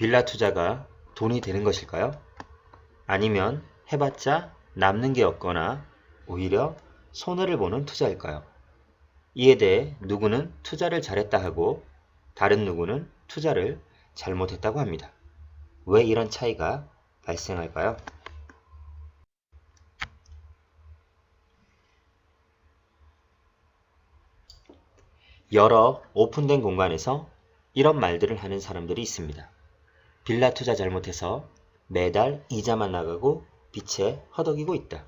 빌라 투자가 돈이 되는 것일까요? 아니면 해봤자 남는 게 없거나 오히려 손해를 보는 투자일까요? 이에 대해 누구는 투자를 잘했다 하고 다른 누구는 투자를 잘못했다고 합니다. 왜 이런 차이가 발생할까요? 여러 오픈된 공간에서 이런 말들을 하는 사람들이 있습니다. 빌라 투자 잘못해서 매달 이자만 나가고 빚에 허덕이고 있다.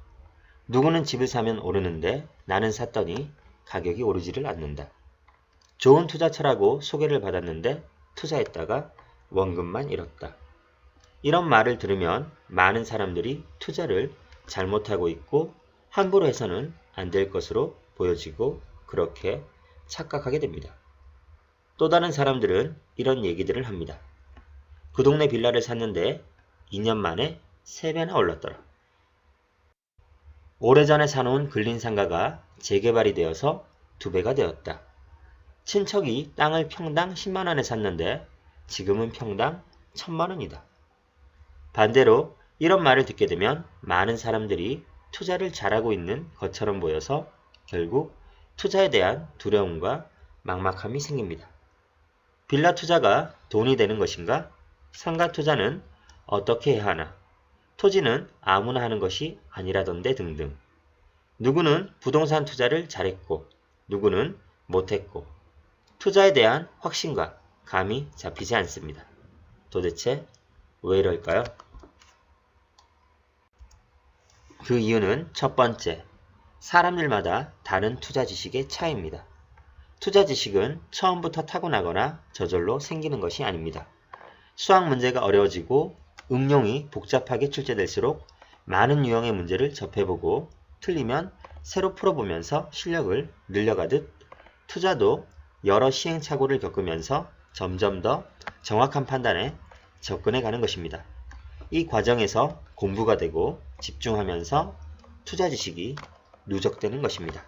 누구는 집을 사면 오르는데 나는 샀더니 가격이 오르지를 않는다. 좋은 투자처라고 소개를 받았는데 투자했다가 원금만 잃었다. 이런 말을 들으면 많은 사람들이 투자를 잘못하고 있고 함부로 해서는 안 될 것으로 보여지고 그렇게 착각하게 됩니다. 또 다른 사람들은 이런 얘기들을 합니다. 그 동네 빌라를 샀는데 2년 만에 3배나 올랐더라. 오래전에 사놓은 근린상가가 재개발이 되어서 2배가 되었다. 친척이 땅을 평당 10만원에 샀는데 지금은 평당 1000만원이다. 반대로 이런 말을 듣게 되면 많은 사람들이 투자를 잘하고 있는 것처럼 보여서 결국 투자에 대한 두려움과 막막함이 생깁니다. 빌라 투자가 돈이 되는 것인가? 상가 투자는 어떻게 해야 하나? 토지는 아무나 하는 것이 아니라던데 등등. 누구는 부동산 투자를 잘했고 누구는 못했고 투자에 대한 확신과 감이 잡히지 않습니다. 도대체 왜 이럴까요? 그 이유는 첫 번째, 사람들마다 다른 투자 지식의 차이입니다. 투자 지식은 처음부터 타고나거나 저절로 생기는 것이 아닙니다. 수학 문제가 어려워지고 응용이 복잡하게 출제될수록 많은 유형의 문제를 접해보고 틀리면 새로 풀어보면서 실력을 늘려가듯 투자도 여러 시행착오를 겪으면서 점점 더 정확한 판단에 접근해 가는 것입니다. 이 과정에서 공부가 되고 집중하면서 투자 지식이 누적되는 것입니다.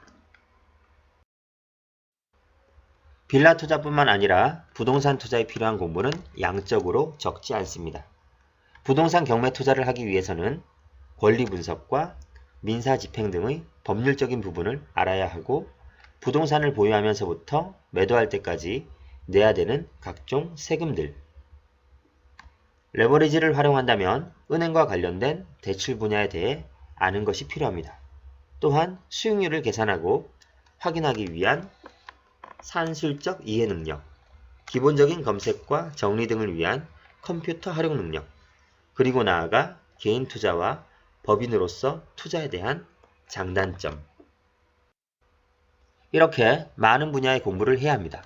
빌라 투자뿐만 아니라 부동산 투자에 필요한 공부는 양적으로 적지 않습니다. 부동산 경매 투자를 하기 위해서는 권리 분석과 민사 집행 등의 법률적인 부분을 알아야 하고 부동산을 보유하면서부터 매도할 때까지 내야 되는 각종 세금들, 레버리지를 활용한다면 은행과 관련된 대출 분야에 대해 아는 것이 필요합니다. 또한 수익률을 계산하고 확인하기 위한 산술적 이해 능력, 기본적인 검색과 정리 등을 위한 컴퓨터 활용 능력, 그리고 나아가 개인 투자와 법인으로서 투자에 대한 장단점. 이렇게 많은 분야의 공부를 해야 합니다.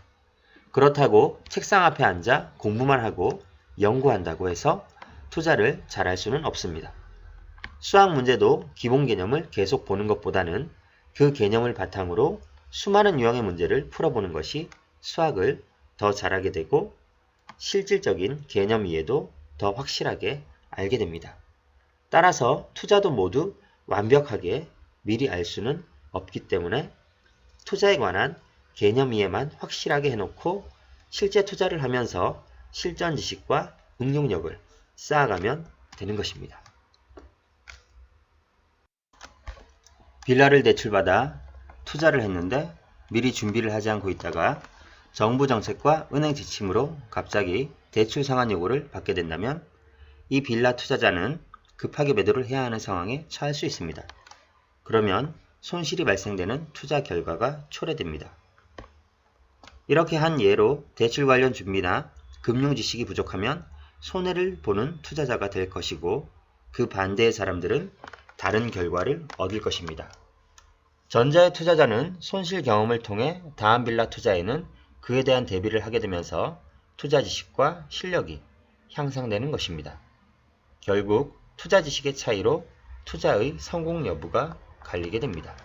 그렇다고 책상 앞에 앉아 공부만 하고 연구한다고 해서 투자를 잘할 수는 없습니다. 수학 문제도 기본 개념을 계속 보는 것보다는 그 개념을 바탕으로 수많은 유형의 문제를 풀어보는 것이 수학을 더 잘하게 되고 실질적인 개념 이해도 더 확실하게 알게 됩니다. 따라서 투자도 모두 완벽하게 미리 알 수는 없기 때문에 투자에 관한 개념 이해만 확실하게 해놓고 실제 투자를 하면서 실전 지식과 응용력을 쌓아가면 되는 것입니다. 빌라를 대출받아 투자를 했는데 미리 준비를 하지 않고 있다가 정부 정책과 은행 지침으로 갑자기 대출 상환 요구를 받게 된다면 이 빌라 투자자는 급하게 매도를 해야 하는 상황에 처할 수 있습니다. 그러면 손실이 발생되는 투자 결과가 초래됩니다. 이렇게 한 예로 대출 관련 준비나 금융 지식이 부족하면 손해를 보는 투자자가 될 것이고 그 반대의 사람들은 다른 결과를 얻을 것입니다. 전자의 투자자는 손실 경험을 통해 다음 빌라 투자에는 그에 대한 대비를 하게 되면서 투자 지식과 실력이 향상되는 것입니다. 결국 투자 지식의 차이로 투자의 성공 여부가 갈리게 됩니다.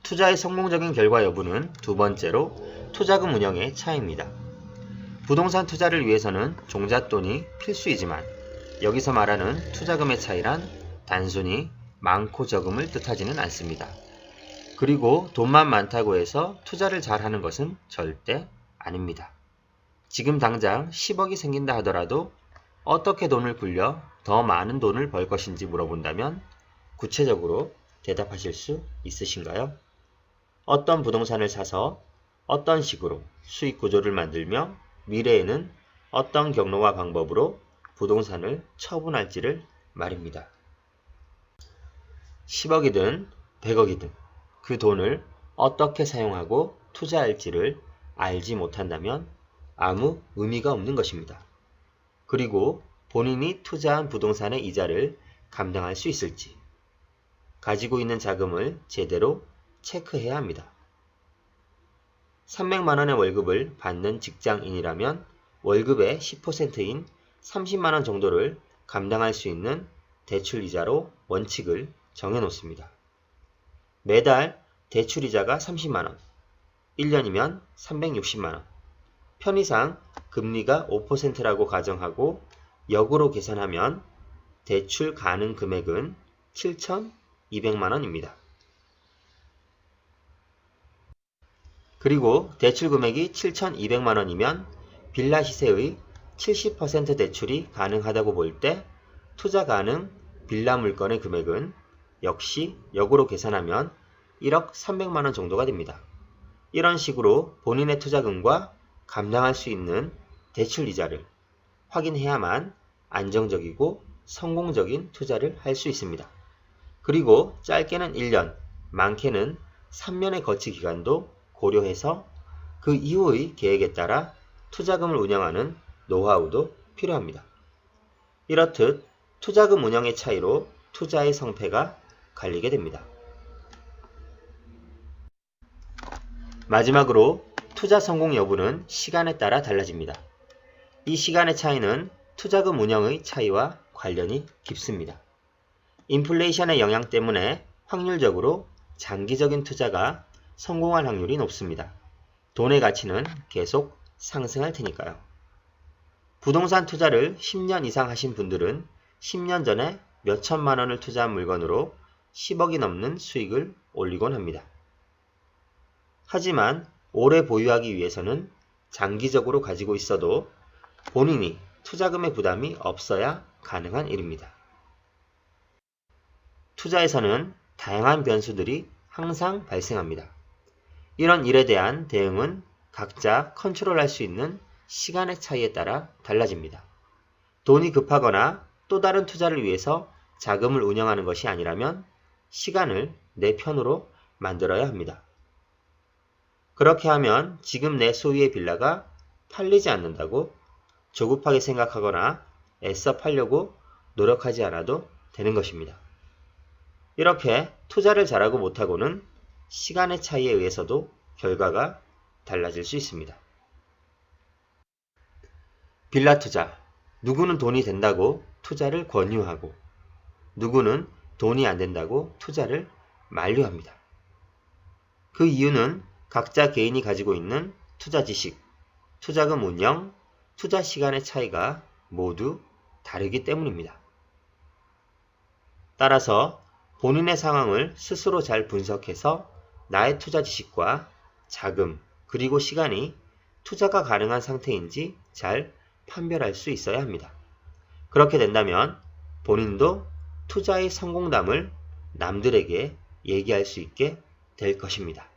투자의 성공적인 결과 여부는 두 번째로 투자금 운영의 차이입니다. 부동산 투자를 위해서는 종잣돈이 필수이지만 여기서 말하는 투자금의 차이란 단순히 많고 적음을 뜻하지는 않습니다. 그리고 돈만 많다고 해서 투자를 잘하는 것은 절대 아닙니다. 지금 당장 10억이 생긴다 하더라도 어떻게 돈을 굴려 더 많은 돈을 벌 것인지 물어본다면 구체적으로 대답하실 수 있으신가요? 어떤 부동산을 사서 어떤 식으로 수익 구조를 만들며 미래에는 어떤 경로와 방법으로 부동산을 처분할지를 말입니다. 10억이든 100억이든 그 돈을 어떻게 사용하고 투자할지를 알지 못한다면 아무 의미가 없는 것입니다. 그리고 본인이 투자한 부동산의 이자를 감당할 수 있을지, 가지고 있는 자금을 제대로 체크해야 합니다. 300만원의 월급을 받는 직장인이라면 월급의 10%인 30만원 정도를 감당할 수 있는 대출이자로 원칙을 정해놓습니다. 매달 대출이자가 30만원, 1년이면 360만원, 편의상 금리가 5%라고 가정하고 역으로 계산하면 대출 가능 금액은 7,200만원입니다. 그리고 대출 금액이 7,200만원이면 빌라 시세의 70% 대출이 가능하다고 볼 때 투자 가능 빌라 물건의 금액은 역시 역으로 계산하면 1억 300만원 정도가 됩니다. 이런 식으로 본인의 투자금과 감당할 수 있는 대출 이자를 확인해야만 안정적이고 성공적인 투자를 할 수 있습니다. 그리고 짧게는 1년, 많게는 3년의 거치 기간도 고려해서 그 이후의 계획에 따라 투자금을 운영하는 노하우도 필요합니다. 이렇듯 투자금 운영의 차이로 투자의 성패가 갈리게 됩니다. 마지막으로 투자 성공 여부는 시간에 따라 달라집니다. 이 시간의 차이는 투자금 운영의 차이와 관련이 깊습니다. 인플레이션의 영향 때문에 확률적으로 장기적인 투자가 성공할 확률이 높습니다. 돈의 가치는 계속 상승할 테니까요. 부동산 투자를 10년 이상 하신 분들은 10년 전에 몇 천만 원을 투자한 물건으로 10억이 넘는 수익을 올리곤 합니다. 하지만 오래 보유하기 위해서는 장기적으로 가지고 있어도 본인이 투자금의 부담이 없어야 가능한 일입니다. 투자에서는 다양한 변수들이 항상 발생합니다. 이런 일에 대한 대응은 각자 컨트롤할 수 있는 시간의 차이에 따라 달라집니다. 돈이 급하거나 또 다른 투자를 위해서 자금을 운영하는 것이 아니라면 시간을 내 편으로 만들어야 합니다. 그렇게 하면 지금 내 소유의 빌라가 팔리지 않는다고 조급하게 생각하거나 애써 팔려고 노력하지 않아도 되는 것입니다. 이렇게 투자를 잘하고 못하고는 시간의 차이에 의해서도 결과가 달라질 수 있습니다. 빌라 투자. 누구는 돈이 된다고 투자를 권유하고 누구는 돈이 안 된다고 투자를 만류합니다. 그 이유는 각자 개인이 가지고 있는 투자 지식, 투자금 운영, 투자 시간의 차이가 모두 다르기 때문입니다. 따라서 본인의 상황을 스스로 잘 분석해서 나의 투자 지식과 자금 그리고 시간이 투자가 가능한 상태인지 잘 판별할 수 있어야 합니다. 그렇게 된다면 본인도 투자의 성공담을 남들에게 얘기할 수 있게 될 것입니다.